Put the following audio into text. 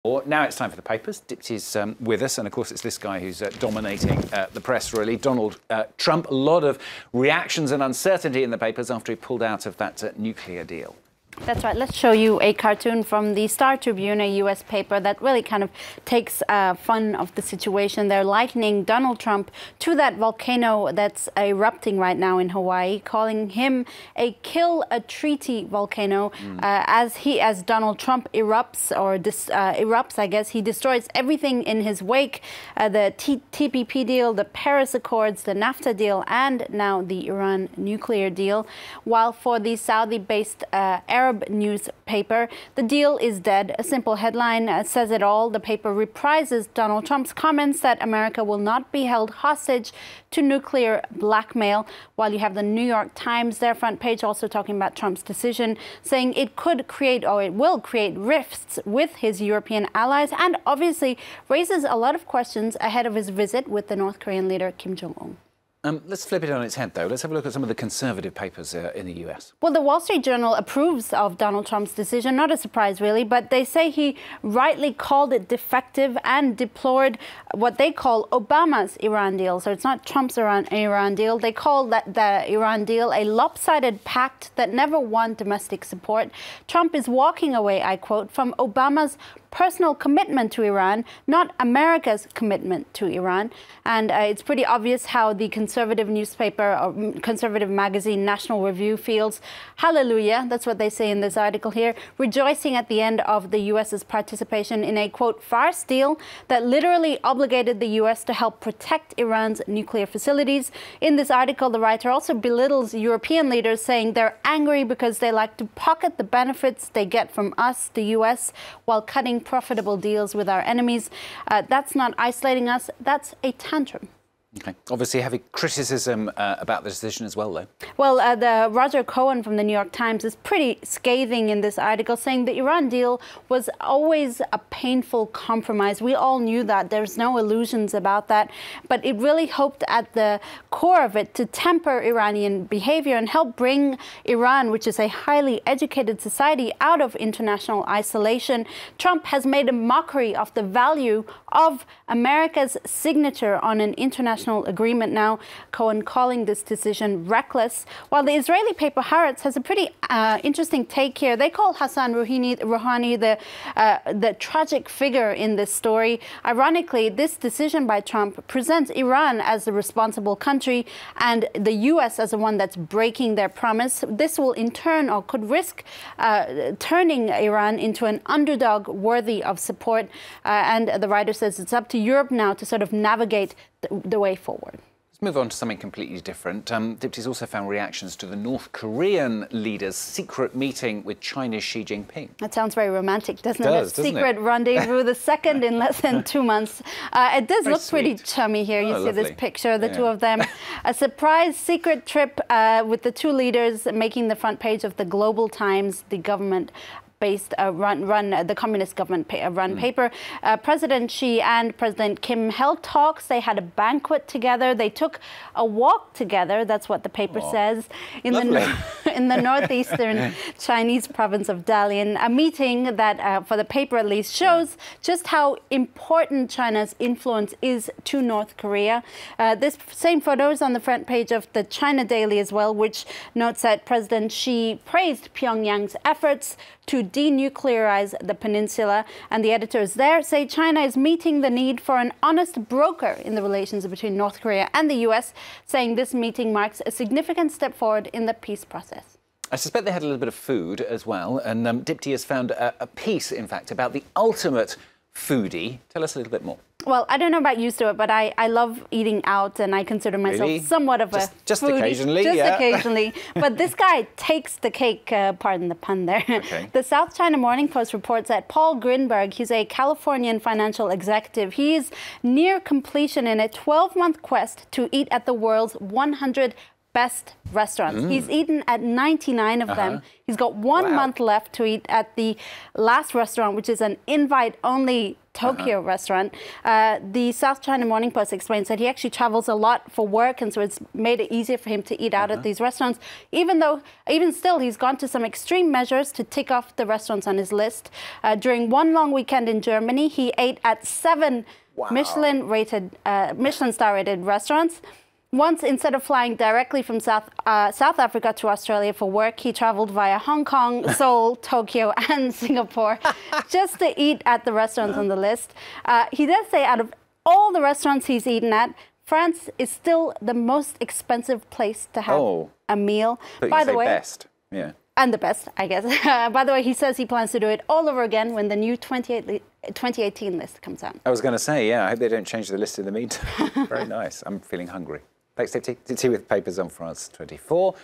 Now it's time for the papers. Dipty's with us, and of course it's this guy who's dominating the press, really. Donald Trump. A lot of reactions and uncertainty in the papers after he pulled out of that nuclear deal. That's right. Let's show you a cartoon from the Star Tribune, a U.S. paper that really kind of takes fun of the situation. They're likening Donald Trump to that volcano that's erupting right now in Hawaii, calling him a kill-a-treaty volcano. As Donald Trump erupts, I guess, he destroys everything in his wake. The TPP deal, the Paris Accords, the NAFTA deal, and now the Iran nuclear deal. While for the Saudi-based Arab newspaper, the deal is dead. A simple headline says it all. The paper reprises Donald Trump's comments that America will not be held hostage to nuclear blackmail, while you have the New York Times, their front page, also talking about Trump's decision, saying it could create, or it will create, rifts with his European allies, and obviously raises a lot of questions ahead of his visit with the North Korean leader Kim Jong-un. Let's flip it on its head, though. Let's have a look at some of the conservative papers in the US. Well, the Wall Street Journal approves of Donald Trump's decision. Not a surprise, really, but they say he rightly called it defective and deplored what they call Obama's Iran deal. So it's not Trump's Iran deal. They call the Iran deal a lopsided pact that never won domestic support. Trump is walking away, I quote, from Obama's personal commitment to Iran, not America's commitment to Iran. And it's pretty obvious how the conservative newspaper or conservative magazine National Review feels. Hallelujah, that's what they say in this article here, rejoicing at the end of the U.S.'s participation in a, quote, farce deal that literally obligated the U.S. to help protect Iran's nuclear facilities. In this article, the writer also belittles European leaders, saying they're angry because they like to pocket the benefits they get from us, the U.S., while cutting profitable deals with our enemies. That's not isolating us, that's a tantrum. Okay. Obviously heavy criticism about the decision as well, though. Well, the Roger Cohen from the New York Times is pretty scathing in this article, saying the Iran deal was always a painful compromise. We all knew that. There's no illusions about that. But it really hoped at the core of it to temper Iranian behavior and help bring Iran, which is a highly educated society, out of international isolation. Trump has made a mockery of the value of America's signature on an international agreement now, Cohen calling this decision reckless, while the Israeli paper Haaretz has a pretty interesting take here. They call Hassan Rouhani the tragic figure in this story. Ironically, this decision by Trump presents Iran as the responsible country and the U.S. as the one that's breaking their promise. This will in turn, or could risk, turning Iran into an underdog worthy of support. And the writer says it's up to Europe now to sort of navigate the way forward. Let's move on to something completely different. Dipty's also found reactions to the North Korean leader's secret meeting with China's Xi Jinping. That sounds very romantic, doesn't it? Doesn't secret it? rendezvous, the second in less than 2 months. It does Very look pretty sweet. chummy here. You see Lovely. this picture, the two of them. A surprise secret trip with the two leaders making the front page of the Global Times, the government the communist government run paper. President Xi and President Kim held talks. They had a banquet together. They took a walk together. That's what the paper says. In the northeastern Chinese province of Dalian. A meeting that, for the paper at least, shows just how important China's influence is to North Korea. This same photo is on the front page of the China Daily as well, which notes that President Xi praised Pyongyang's efforts to denuclearize the peninsula. And the editors there say China is meeting the need for an honest broker in the relations between North Korea and the U.S., saying this meeting marks a significant step forward in the peace process. I suspect they had a little bit of food as well. And Dipty has found a piece, in fact, about the ultimate foodie. Tell us a little bit more. Well, I don't know about you, Stuart, but I love eating out, and I consider myself somewhat of a just foodie. Occasionally, just yeah. occasionally. But this guy takes the cake, pardon the pun there. Okay. The South China Morning Post reports that Paul Grinberg, he's a Californian financial executive. He is near completion in a 12-month quest to eat at the world's 100 best restaurants. He's eaten at 99 of them. He's got 1 month left to eat at the last restaurant, which is an invite-only Tokyo restaurant. The South China Morning Post explains that he actually travels a lot for work, and so it's made it easier for him to eat out at these restaurants. Even still, he's gone to some extreme measures to tick off the restaurants on his list. During one long weekend in Germany, he ate at 7 Michelin star rated restaurants. Once, instead of flying directly from South Africa to Australia for work, he traveled via Hong Kong, Seoul, Tokyo, and Singapore just to eat at the restaurants on the list. He does say out of all the restaurants he's eaten at, France is still the most expensive place to have a meal. But by the way, best, yeah. And the best, I guess. By the way, he says he plans to do it all over again when the new 2018 list comes out. I was going to say, yeah, I hope they don't change the list in the meantime. Very nice. I'm feeling hungry. Thanks, Tipsy. Tipsy with papers on France 24.